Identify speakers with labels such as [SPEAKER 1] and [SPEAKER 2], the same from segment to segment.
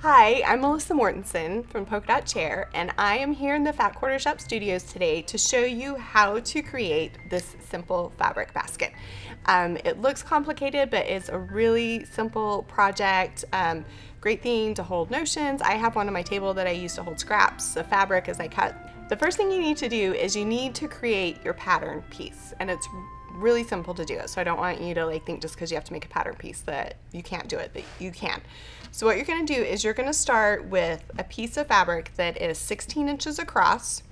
[SPEAKER 1] Hi, I'm Melissa Mortenson from Polka Dot Chair, and I am here in the Fat Quarter Shop studios today to show you how to create this simple fabric basket. It looks complicated, but it's a really simple project. Great thing to hold notions. I have one on my table that I use to hold scraps of fabric as I cut. The first thing you need to do is you need to create your pattern piece, and it's really simple to do it. So I don't want you to think just because you have to make a pattern piece that you can't do it, but you can. So what you're going to do is you're going to start with a piece of fabric that is 16 inches across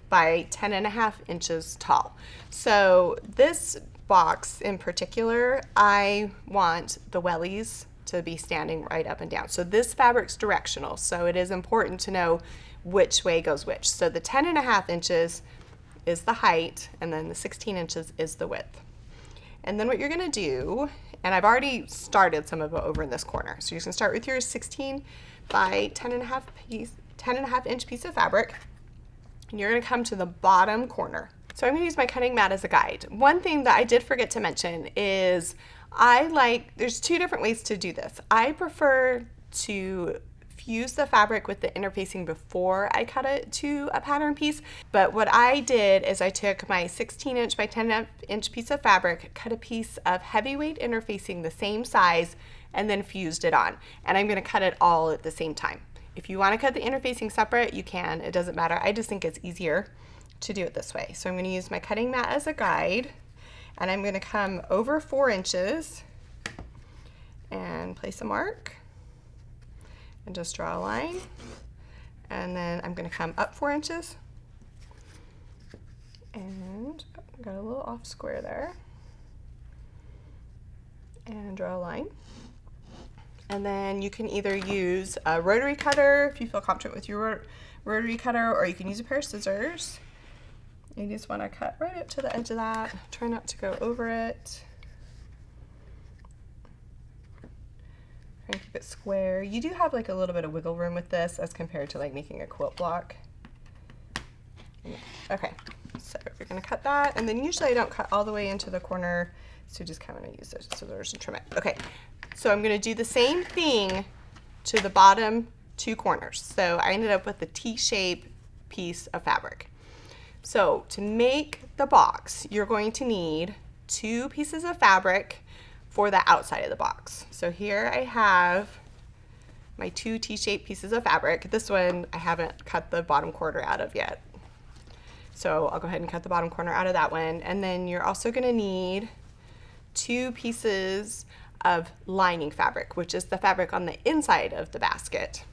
[SPEAKER 1] by 10.5 inches tall. So this box in particular, I want the wellies to be standing right up and down. So this fabric's directional, so it is important to know which way goes which. So the 10.5 inches is the height, and then the 16 inches is the width. And then what you're going to do, and I've already started some of it over in this corner, so you're going to start with your 16 by 10.5 inch piece of fabric, and you're going to come to the bottom corner. So I'm going to use my cutting mat as a guide. One thing that I did forget to mention is there's two different ways to do this. I prefer to fuse the fabric with the interfacing before I cut it to a pattern piece. But what I did is I took my 16 inch by 10 inch piece of fabric, cut a piece of heavyweight interfacing the same size, and then fused it on. And I'm going to cut it all at the same time. If you want to cut the interfacing separate, you can. It doesn't matter. I just think it's easier to do it this way. So I'm going to use my cutting mat as a guide, and I'm going to come over 4 inches and place a mark. And just draw a line, and then I'm going to come up 4 inches and got a little off square there, and draw a line. And then you can either use a rotary cutter if you feel confident with your rotary cutter, or you can use a pair of scissors. You just want to cut right up to the edge of that. Try not to go over it. And keep it square. You do have a little bit of wiggle room with this as compared to making a quilt block. Okay, so you're going to cut that, and then usually I don't cut all the way into the corner, so just kind of use the scissors and trim it. Okay, so I'm going to do the same thing to the bottom 2 corners. So I ended up with a T-shape piece of fabric. So to make the box, you're going to need 2 pieces of fabric for the outside of the box. So here I have my 2 T-shaped pieces of fabric. This one I haven't cut the bottom corner out of yet. So I'll go ahead and cut the bottom corner out of that one. And then you're also going to need 2 pieces of lining fabric, which is the fabric on the inside of the basket.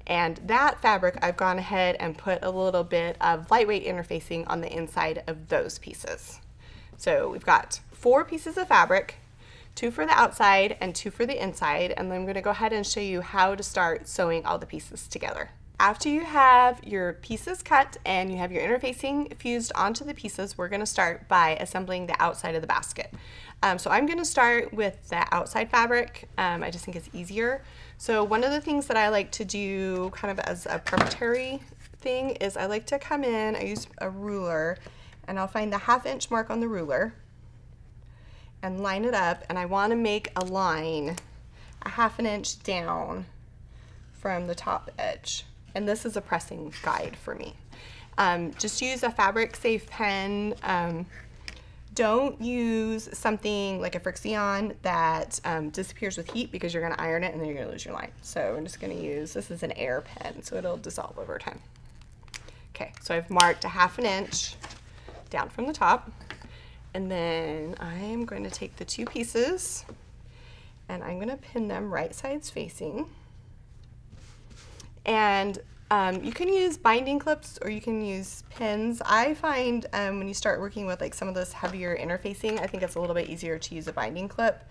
[SPEAKER 1] And that fabric, I've gone ahead and put a little bit of lightweight interfacing on the inside of those pieces. So we've got 4 pieces of fabric, 2 for the outside and 2 for the inside, and then I'm going to go ahead and show you how to start sewing all the pieces together. After you have your pieces cut and you have your interfacing fused onto the pieces, we're going to start by assembling the outside of the basket. So I'm going to start with the outside fabric. I just think it's easier. So one of the things that I like to do kind of as a preparatory thing is I like to come in, I use a ruler, and I'll find the 1/2 inch mark on the ruler and line it up, and I want to make a line 1/2 inch down from the top edge. And this is a pressing guide for me. Just use a fabric safe pen. Don't use something like a Frixion that disappears with heat, because you're going to iron it and then you're going to lose your line. So I'm just going to use, this is an air pen, so it'll dissolve over time. Okay, so I've marked 1/2 inch down from the top. And then I'm going to take the 2 pieces and I'm going to pin them right sides facing. And you can use binding clips or you can use pins. I find when you start working with some of this heavier interfacing, I think it's a little bit easier to use a binding clip.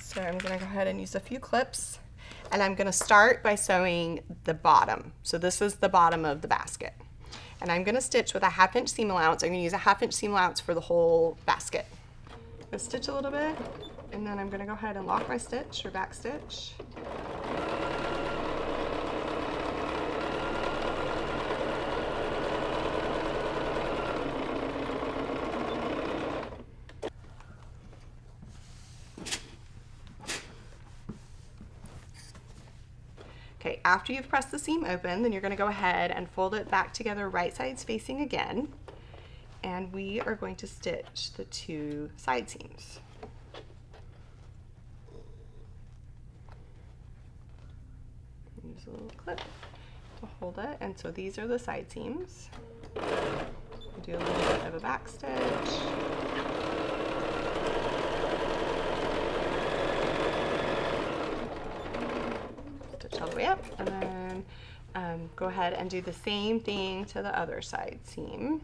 [SPEAKER 1] So I'm going to go ahead and use a few clips, and I'm going to start by sewing the bottom. So this is the bottom of the basket. And I'm going to stitch with a 1/2 inch seam allowance. I'm going to use a 1/2 inch seam allowance for the whole basket. I'll stitch a little bit, and then I'm going to go ahead and lock my stitch or back stitch. after you've pressed the seam open, then you're going to go ahead and fold it back together right sides facing again. And we are going to stitch the 2 side seams. Use a little clip to hold it, and so these are the side seams. Do a little bit of a back stitch. Stitch all the way up, and then go ahead and do the same thing to the other side seam.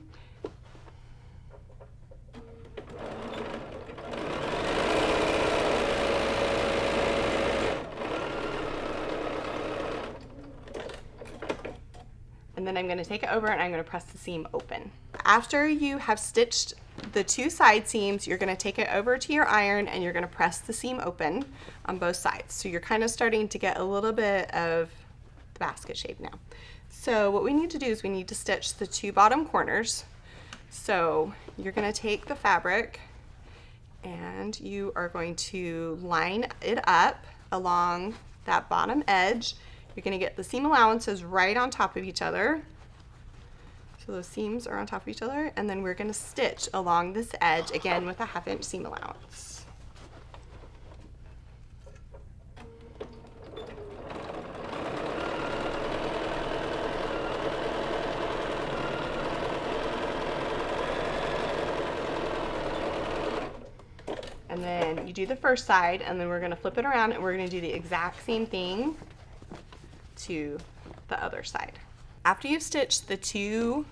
[SPEAKER 1] And then I'm going to take it over and I'm going to press the seam open. After you have stitched the 2 side seams, you're going to take it over to your iron and you're going to press the seam open on both sides. So you're kind of starting to get a little bit of the basket shape now. So what we need to do is we need to stitch the 2 bottom corners. So you're going to take the fabric and you are going to line it up along that bottom edge. You're going to get the seam allowances right on top of each other. So those seams are on top of each other, and then we're going to stitch along this edge again with a 1/2 inch seam allowance. And then you do the first side, and then we're going to flip it around and we're going to do the exact same thing to the other side. After you've stitched the 2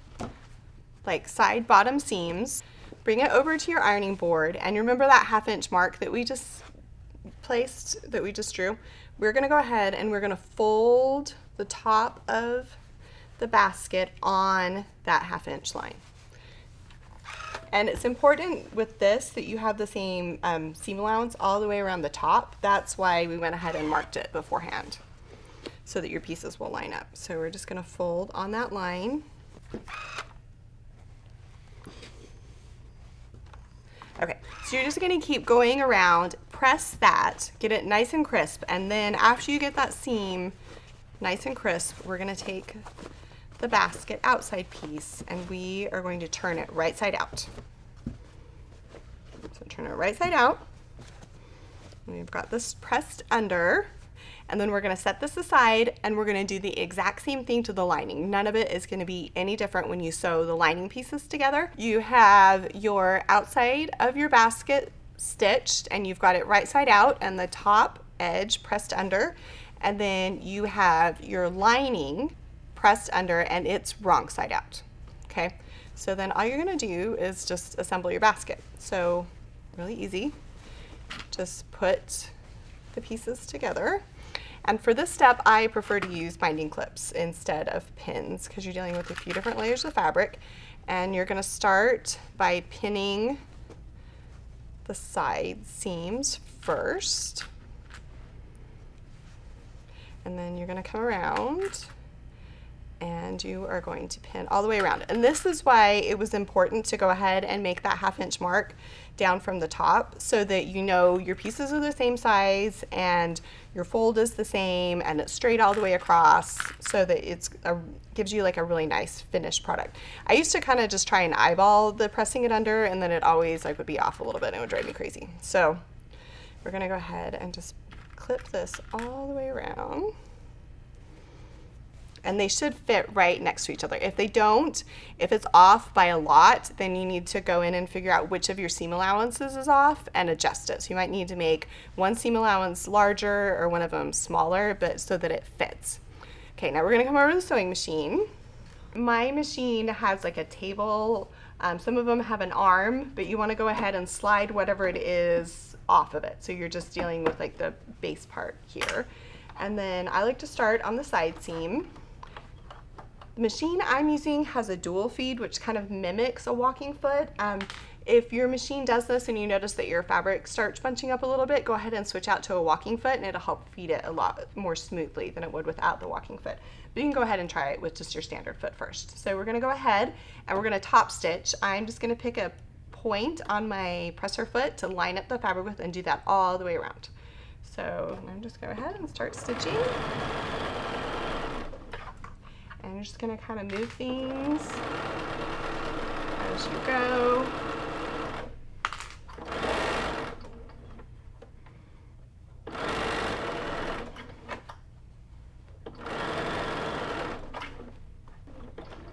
[SPEAKER 1] side bottom seams, bring it over to your ironing board, and you remember that 1/2 inch mark that we just placed, that we just drew? We're going to go ahead and we're going to fold the top of the basket on that 1/2 inch line. And it's important with this that you have the same seam allowance all the way around the top. That's why we went ahead and marked it beforehand, so that your pieces will line up. So we're just going to fold on that line. Okay, so you're just going to keep going around, press that, get it nice and crisp, and then after you get that seam nice and crisp, we're going to take the basket outside piece and we are going to turn it right side out. So turn it right side out. We've got this pressed under. And then we're going to set this aside and we're going to do the exact same thing to the lining. None of it is going to be any different when you sew the lining pieces together. You have your outside of your basket stitched and you've got it right side out and the top edge pressed under. And then you have your lining pressed under and it's wrong side out. Okay, so then all you're going to do is just assemble your basket. So really easy. Just put the pieces together. And for this step, I prefer to use binding clips instead of pins because you're dealing with a few different layers of fabric. And you're going to start by pinning the side seams first. And then you're going to come around and you are going to pin all the way around. And this is why it was important to go ahead and make that 1/2 inch mark down from the top so that you know your pieces are the same size and your fold is the same and it's straight all the way across so that it's gives you like a really nice finished product. I used to kind of just try and eyeball the pressing it under and then it always would be off a little bit and it would drive me crazy. So we're going to go ahead and just clip this all the way around. And they should fit right next to each other. If they don't, if it's off by a lot, then you need to go in and figure out which of your seam allowances is off and adjust it. So you might need to make one seam allowance larger or one of them smaller, but so that it fits. Okay, now we're gonna come over to the sewing machine. My machine has like a table. Some of them have an arm, but you wanna go ahead and slide whatever it is off of it. So you're just dealing with like the base part here. And then I like to start on the side seam. The machine I'm using has a dual feed, which kind of mimics a walking foot. If your machine does this and you notice that your fabric starts bunching up a little bit, go ahead and switch out to a walking foot and it'll help feed it a lot more smoothly than it would without the walking foot. But you can go ahead and try it with just your standard foot first. So we're gonna go ahead and we're gonna top stitch. I'm just gonna pick a point on my presser foot to line up the fabric with and do that all the way around. So I'm just gonna go ahead and start stitching. And you're just gonna kind of move things as you go.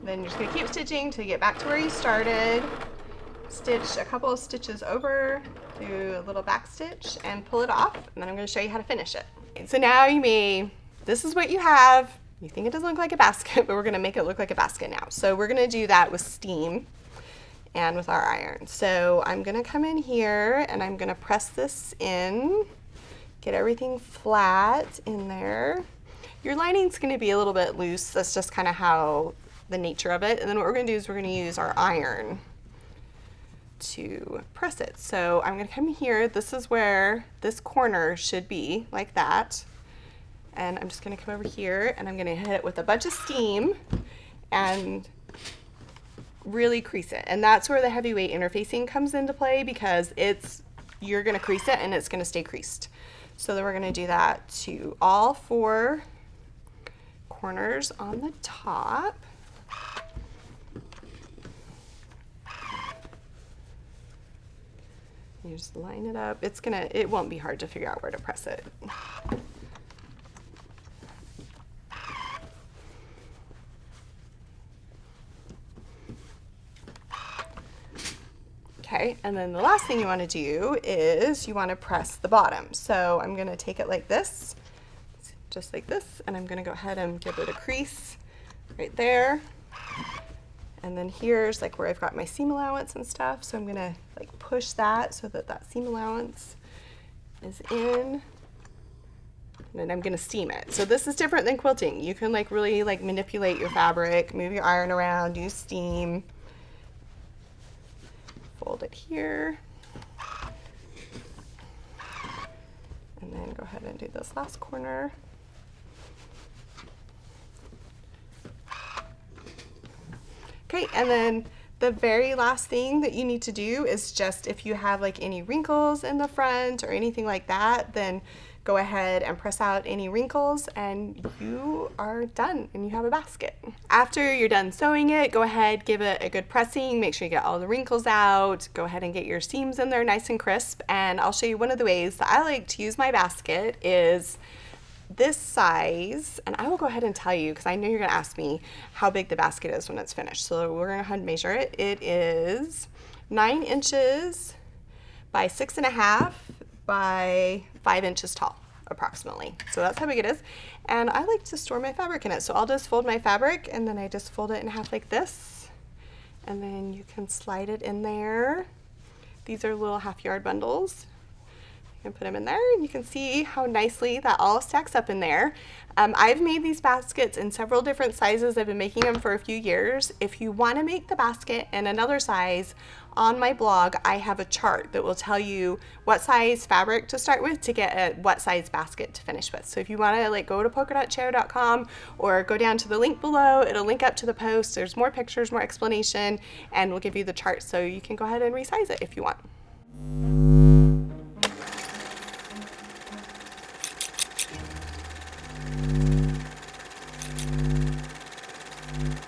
[SPEAKER 1] Then you're just gonna keep stitching till you get back to where you started. Stitch a couple of stitches over, do a little back stitch and pull it off, and then I'm gonna show you how to finish it. So now this is what you have. You think it doesn't look like a basket, but we're gonna make it look like a basket now. So we're gonna do that with steam and with our iron. So I'm gonna come in here and I'm gonna press this in, get everything flat in there. Your lining's gonna be a little bit loose. That's just kind of how the nature of it. And then what we're gonna do is we're gonna use our iron to press it. So I'm gonna come here. This is where this corner should be, like that. And I'm just gonna come over here and I'm gonna hit it with a bunch of steam and really crease it. And that's where the heavyweight interfacing comes into play, because you're gonna crease it and it's gonna stay creased. So then we're gonna do that to all 4 corners on the top. You just line it up. It won't be hard to figure out where to press it. Okay, and then the last thing you want to do is you want to press the bottom. So I'm going to take it like this, just like this, and I'm going to go ahead and give it a crease right there. And then here's like where I've got my seam allowance and stuff. So I'm going to like push that so that that seam allowance is in. And then I'm going to steam it. So this is different than quilting. You can like really like manipulate your fabric, move your iron around, use steam. Fold it here. And then go ahead and do this last corner. Okay, and then the very last thing that you need to do is just, if you have like any wrinkles in the front or anything like that, then go ahead and press out any wrinkles and you are done and you have a basket. After you're done sewing it, go ahead, give it a good pressing, make sure you get all the wrinkles out, go ahead and get your seams in there nice and crisp. And I'll show you one of the ways that I like to use my basket is this size, and I will go ahead and tell you because I know you're gonna ask me how big the basket is when it's finished. So we're gonna go ahead and measure it. It is 9 inches by 6.5 by 5 inches tall, approximately. So that's how big it is. And I like to store my fabric in it. So I'll just fold my fabric and then I just fold it in half like this. And then you can slide it in there. These are little half-yard bundles. You can put them in there and you can see how nicely that all stacks up in there. I've made these baskets in several different sizes. I've been making them for a few years. If you want to make the basket in another size, on my blog I have a chart that will tell you what size fabric to start with to get a what size basket to finish with. So if you want to like go to polkadotchair.com or go down to the link below, it'll link up to the post. There's more pictures, more explanation, and we'll give you the chart so you can go ahead and resize it if you want.